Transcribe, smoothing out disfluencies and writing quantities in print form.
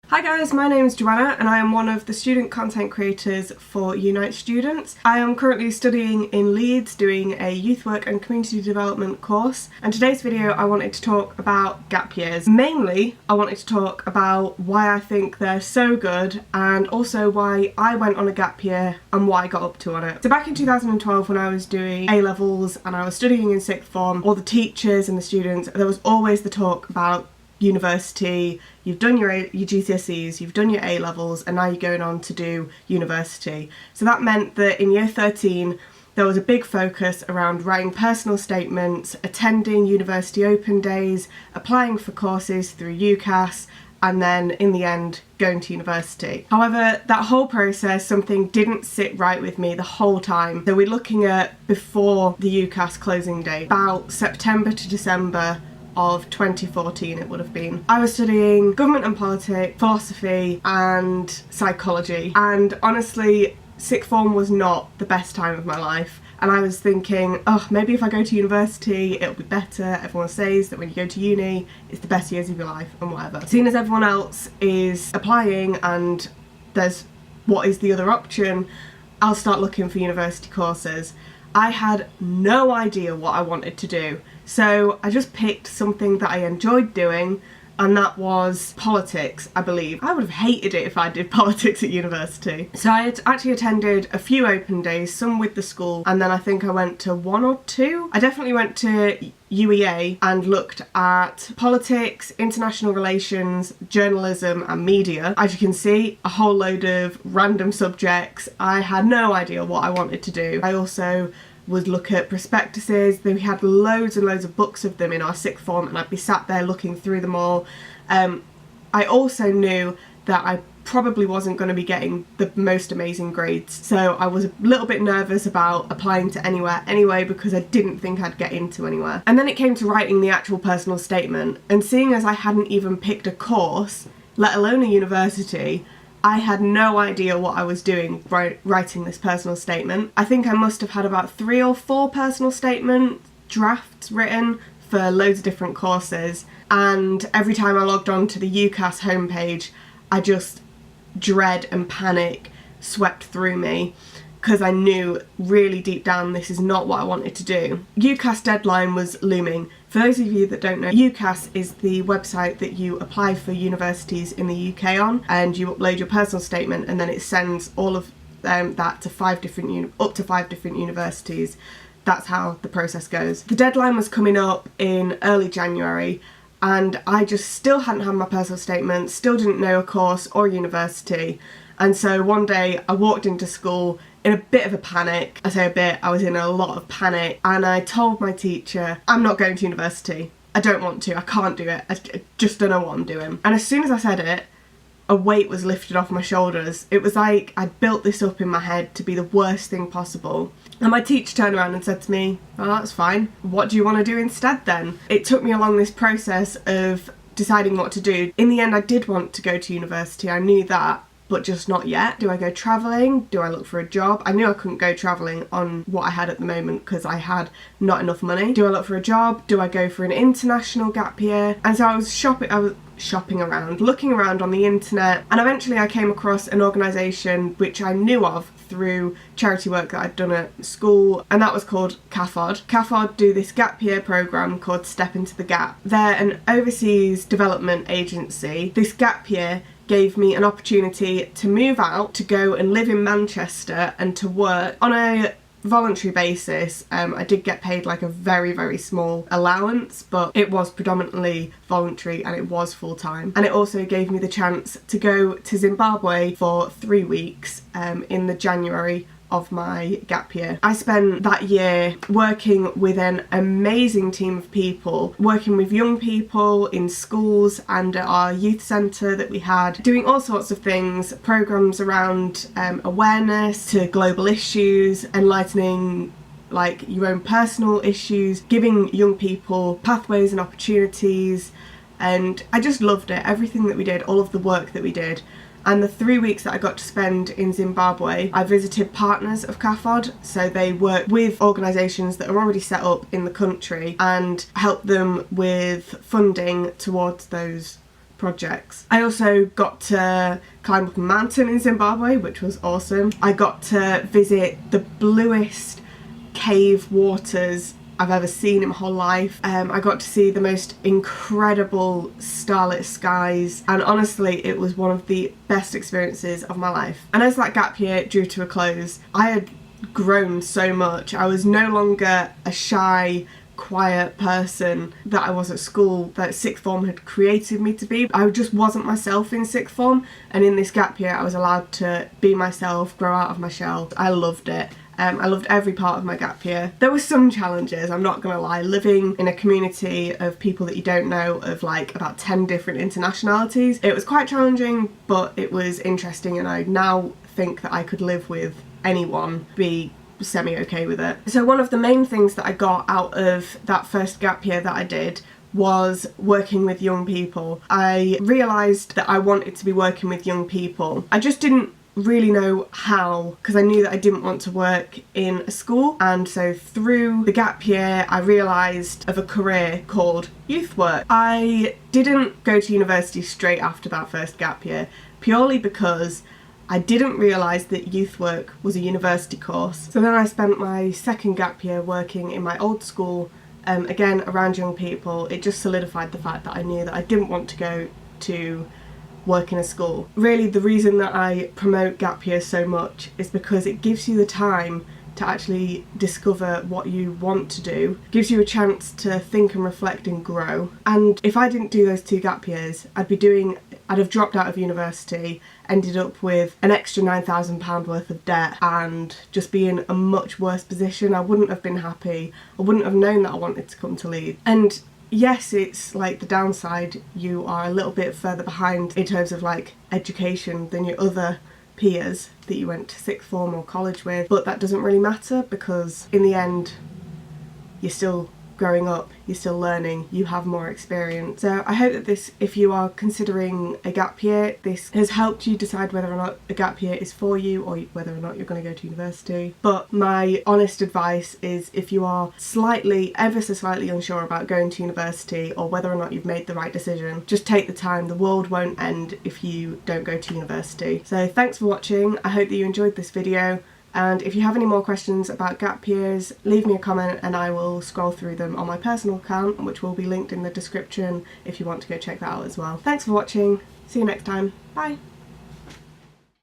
Hi guys, my name is Joanna and I am one of the student content creators for Unite Students. I am currently studying in Leeds doing a youth work and community development course, and today's video I wanted to talk about gap years. Mainly I wanted to talk about why I think they're so good and also why I went on a gap year and what I got up to on it. So back in 2012 when I was doing A-levels and I was studying in sixth form, all the teachers and the students, there was always the talk about university. You've done your GCSEs, you've done your A-levels, and now you're going on to do university. So that meant that in year 13 there was a big focus around writing personal statements, attending university open days, applying for courses through UCAS, and then in the end going to university. However, that whole process, something didn't sit right with me the whole time. So we're looking at before the UCAS closing date, about September to December of 2014 it would have been. I was studying government and politics, philosophy and psychology, and honestly sixth form was not the best time of my life, and I was thinking, oh, maybe if I go to university it'll be better. Everyone says that when you go to uni it's the best years of your life and whatever. Seeing as everyone else is applying and there's what is the other option, I'll start looking for university courses. I had no idea what I wanted to do, so I just picked something that I enjoyed doing, and that was politics, I believe. I would have hated it if I did politics at university. So I had actually attended a few open days, some with the school, and then I think I went to one or two. I definitely went to UEA and looked at politics, international relations, journalism and media. As you can see, a whole load of random subjects. I had no idea what I wanted to do. I also would look at prospectuses. We had loads and loads of books of them in our sixth form, and I'd be sat there looking through them all. I also knew that I probably wasn't going to be getting the most amazing grades, so I was a little bit nervous about applying to anywhere anyway because I didn't think I'd get into anywhere. And then it came to writing the actual personal statement, and seeing as I hadn't even picked a course, let alone a university, I had no idea what I was doing writing this personal statement. I think I must have had about 3 or 4 personal statement drafts written for loads of different courses, and every time I logged on to the UCAS homepage I just dread and panic swept through me because I knew really deep down this is not what I wanted to do. UCAS deadline was looming. For those of you that don't know, UCAS is the website that you apply for universities in the UK on, and you upload your personal statement and then it sends all of that to up to 5 different universities. That's how the process goes. The deadline was coming up in early January and I just still hadn't had my personal statement, still didn't know a course or university, and so one day I walked into school in a bit of a panic. I say a bit, I was in a lot of panic, and I told my teacher, I'm not going to university. I don't want to, I can't do it, I just don't know what I'm doing. And as soon as I said it, a weight was lifted off my shoulders. It was like I'd built this up in my head to be the worst thing possible. And my teacher turned around and said to me, oh, that's fine. What do you want to do instead then? It took me along this process of deciding what to do. In the end, I did want to go to university, I knew that, but just not yet. Do I go travelling? Do I look for a job? I knew I couldn't go travelling on what I had at the moment because I had not enough money. Do I look for a job? Do I go for an international gap year? And so I was shopping around, looking around on the internet, and eventually I came across an organisation which I knew of through charity work that I'd done at school, and that was called CAFOD. CAFOD do this gap year programme called Step Into the Gap. They're an overseas development agency. This gap year gave me an opportunity to move out, to go and live in Manchester and to work on a voluntary basis. I did get paid like a very, very small allowance, but it was predominantly voluntary and it was full-time. And it also gave me the chance to go to Zimbabwe for 3 weeks in the January of my gap year. I spent that year working with an amazing team of people, working with young people in schools and at our youth centre that we had, doing all sorts of things, programmes around awareness to global issues, enlightening like your own personal issues, giving young people pathways and opportunities, and I just loved it, everything that we did, all of the work that we did. And the 3 weeks that I got to spend in Zimbabwe, I visited partners of CAFOD, so they work with organisations that are already set up in the country and help them with funding towards those projects. I also got to climb up a mountain in Zimbabwe, which was awesome. I got to visit the bluest cave waters I've ever seen in my whole life. I got to see the most incredible starlit skies, and honestly it was one of the best experiences of my life. And as that gap year drew to a close, I had grown so much. I was no longer a shy, quiet person that I was at school, that sixth form had created me to be. I just wasn't myself in sixth form, and in this gap year I was allowed to be myself, grow out of my shell. I loved it. I loved every part of my gap year. There were some challenges, I'm not gonna lie. Living in a community of people that you don't know, of like about 10 different internationalities, it was quite challenging, but it was interesting, and I now think that I could live with anyone, be semi-okay with it. So one of the main things that I got out of that first gap year that I did was working with young people. I realised that I wanted to be working with young people. I just didn't really know how, because I knew that I didn't want to work in a school, and so through the gap year I realised of a career called youth work. I didn't go to university straight after that first gap year, purely because I didn't realise that youth work was a university course. So then I spent my second gap year working in my old school, again around young people. It just solidified the fact that I knew that I didn't want to go to work in a school. Really, the reason that I promote gap year so much is because it gives you the time to actually discover what you want to do, gives you a chance to think and reflect and grow. And if I didn't do those 2 gap years, I'd have dropped out of university, ended up with an extra £9,000 worth of debt, and just be in a much worse position. I wouldn't have been happy. I wouldn't have known that I wanted to come to Leeds. And yes, it's like the downside, you are a little bit further behind in terms of like education than your other peers that you went to sixth form or college with, but that doesn't really matter, because in the end you're still growing up, you're still learning, you have more experience. So I hope that this, if you are considering a gap year, this has helped you decide whether or not a gap year is for you, or whether or not you're going to go to university. But my honest advice is, if you are ever so slightly unsure about going to university, or whether or not you've made the right decision, just take the time. The world won't end if you don't go to university. So thanks for watching. I hope that you enjoyed this video. And if you have any more questions about gap years, leave me a comment and I will scroll through them on my personal account, which will be linked in the description if you want to go check that out as well. Thanks for watching. See you next time. Bye.